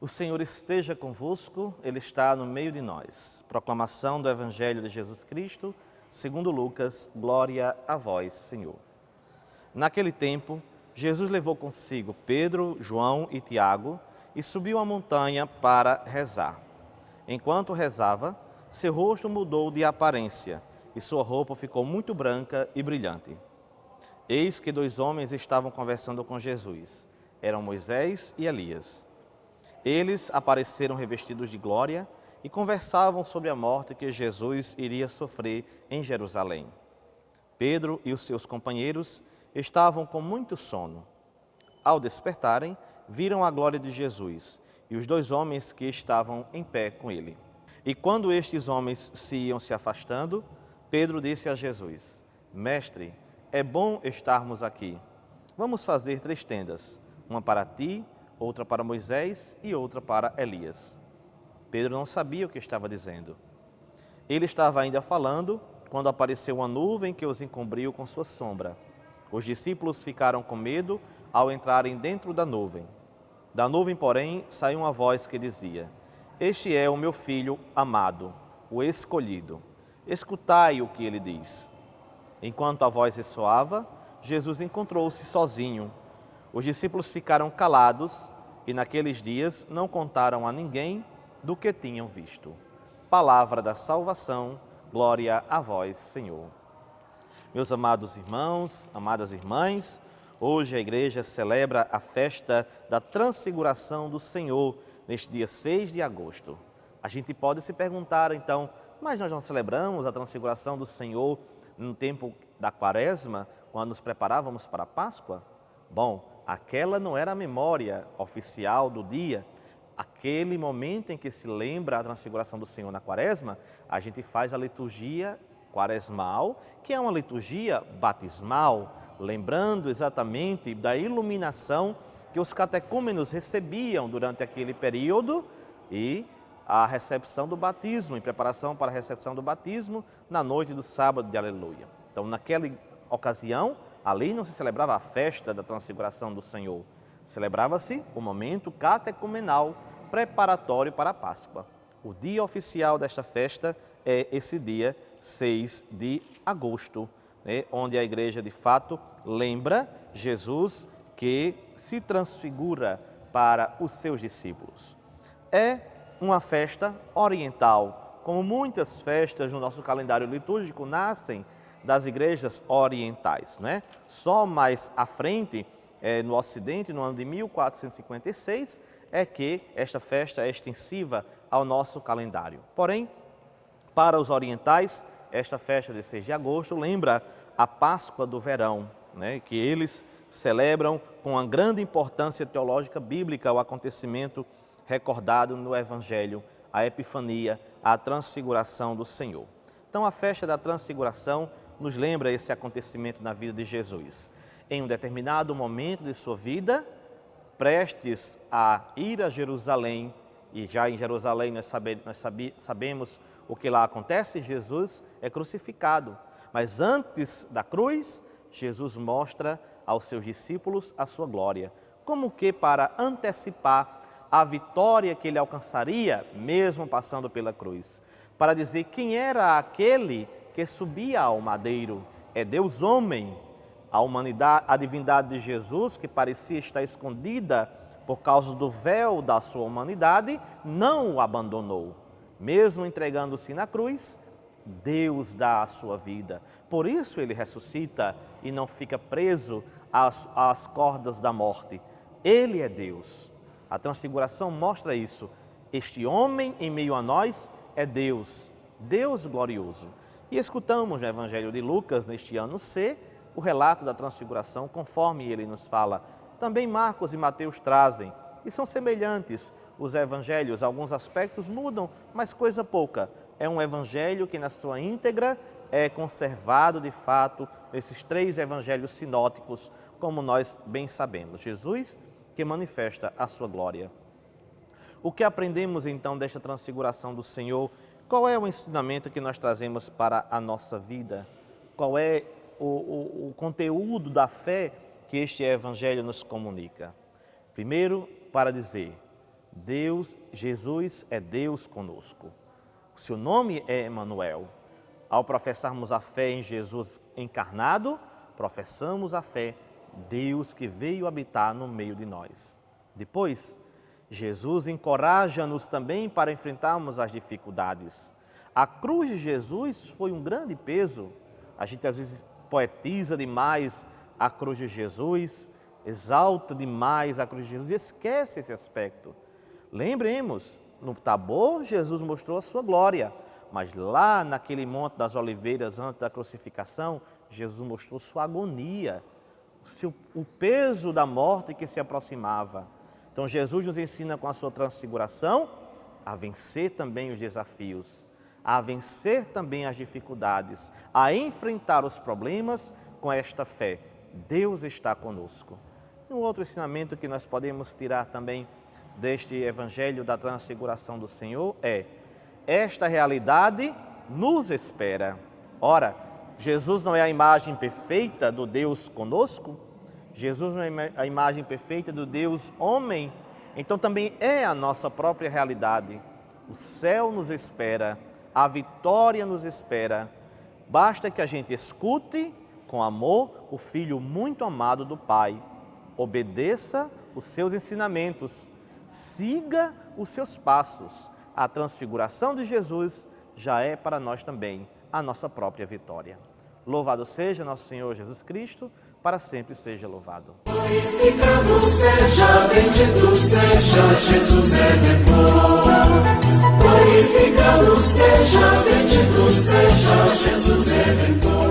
O Senhor esteja convosco, Ele está no meio de nós. Proclamação do Evangelho de Jesus Cristo, segundo Lucas, glória a vós, Senhor. Naquele tempo, Jesus levou consigo Pedro, João e Tiago e subiu a montanha para rezar. Enquanto rezava, seu rosto mudou de aparência e sua roupa ficou muito branca e brilhante. Eis que dois homens estavam conversando com Jesus. Eram Moisés e Elias. Eles apareceram revestidos de glória e conversavam sobre a morte que Jesus iria sofrer em Jerusalém. Pedro e os seus companheiros estavam com muito sono. Ao despertarem, viram a glória de Jesus e os dois homens que estavam em pé com ele. E quando estes homens se iam se afastando, Pedro disse a Jesus: Mestre, é bom estarmos aqui. Vamos fazer 3 tendas, uma para ti, outra para Moisés e outra para Elias. Pedro não sabia o que estava dizendo. Ele estava ainda falando quando apareceu uma nuvem que os encobriu com sua sombra. Os discípulos ficaram com medo ao entrarem dentro da nuvem. Da nuvem, porém, saiu uma voz que dizia: Este é o meu filho amado, o escolhido. Escutai o que ele diz. Enquanto a voz ressoava, Jesus encontrou-se sozinho. Os discípulos ficaram calados e naqueles dias não contaram a ninguém do que tinham visto. Palavra da salvação, glória a vós, Senhor. Meus amados irmãos, amadas irmãs, hoje a igreja celebra a festa da Transfiguração do Senhor, neste dia 6 de agosto. A gente pode se perguntar então, mas nós não celebramos a Transfiguração do Senhor no tempo da Quaresma, quando nos preparávamos para a Páscoa? Bom, aquela não era a memória oficial do dia. Aquele momento em que se lembra a Transfiguração do Senhor na Quaresma, a gente faz a liturgia quaresmal, que é uma liturgia batismal, lembrando exatamente da iluminação que os catecúmenos recebiam durante aquele período e a recepção do batismo, em preparação para a recepção do batismo na noite do sábado de Aleluia. Então, naquela ocasião, ali não se celebrava a festa da Transfiguração do Senhor, celebrava-se o momento catecumenal preparatório para a Páscoa. O dia oficial desta festa é esse dia 6 de agosto, né, onde a igreja de fato lembra Jesus que se transfigura para os seus discípulos. É uma festa oriental, como muitas festas no nosso calendário litúrgico nascem das igrejas orientais, né? Só mais à frente, no Ocidente, no ano de 1456, é que esta festa é extensiva ao nosso calendário. Porém, para os orientais, esta festa de 6 de agosto lembra a Páscoa do verão, né? Que eles celebram com uma grande importância teológica bíblica o acontecimento recordado no Evangelho, a Epifania, a Transfiguração do Senhor. Então, a festa da Transfiguração nos lembra esse acontecimento na vida de Jesus. Em um determinado momento de sua vida, prestes a ir a Jerusalém, e já em Jerusalém nós sabemos o que lá acontece, Jesus é crucificado. Mas antes da cruz, Jesus mostra aos seus discípulos a sua glória, como que para antecipar a vitória que ele alcançaria, mesmo passando pela cruz. Para dizer quem era aquele que subia ao madeiro. É Deus homem, a humanidade, a divindade de Jesus, que parecia estar escondida por causa do véu da sua humanidade, não o abandonou. Mesmo entregando-se na cruz, Deus dá a sua vida. Por isso ele ressuscita e não fica preso às cordas da morte. Ele é Deus. A Transfiguração mostra isso. Este homem em meio a nós é Deus, Deus glorioso. E escutamos no Evangelho de Lucas, neste ano C, o relato da Transfiguração, conforme ele nos fala. Também Marcos e Mateus trazem, e são semelhantes os evangelhos. Alguns aspectos mudam, mas coisa pouca. É um evangelho que na sua íntegra é conservado de fato nesses 3 evangelhos sinóticos, como nós bem sabemos. Jesus que manifesta a sua glória. O que aprendemos então desta Transfiguração do Senhor? Qual é o ensinamento que nós trazemos para a nossa vida? Qual é o conteúdo da fé que este Evangelho nos comunica? Primeiro, para dizer, Jesus é Deus conosco. O seu nome é Emanuel. Ao professarmos a fé em Jesus encarnado, professamos a fé Deus que veio habitar no meio de nós. Depois, Jesus encoraja-nos também para enfrentarmos as dificuldades. A cruz de Jesus foi um grande peso. A gente às vezes poetiza demais a cruz de Jesus, exalta demais a cruz de Jesus e esquece esse aspecto. Lembremos, no Tabor, Jesus mostrou a sua glória, mas lá naquele Monte das Oliveiras, antes da crucificação, Jesus mostrou sua agonia, o peso da morte que se aproximava. Então Jesus nos ensina com a sua transfiguração a vencer também os desafios, a vencer também as dificuldades, a enfrentar os problemas com esta fé. Deus está conosco. Um outro ensinamento que nós podemos tirar também deste Evangelho da Transfiguração do Senhor é: esta realidade nos espera. Ora, Jesus não é a imagem perfeita do Deus conosco? Jesus não é a imagem perfeita do Deus homem? Então também é a nossa própria realidade. O céu nos espera, a vitória nos espera. Basta que a gente escute com amor o Filho muito amado do Pai. Obedeça os seus ensinamentos, siga os seus passos. A transfiguração de Jesus já é para nós também a nossa própria vitória. Louvado seja nosso Senhor Jesus Cristo, para sempre seja louvado. Glorificado seja, bendito seja, Jesus Redentor. Glorificado seja, bendito seja, Jesus Redentor.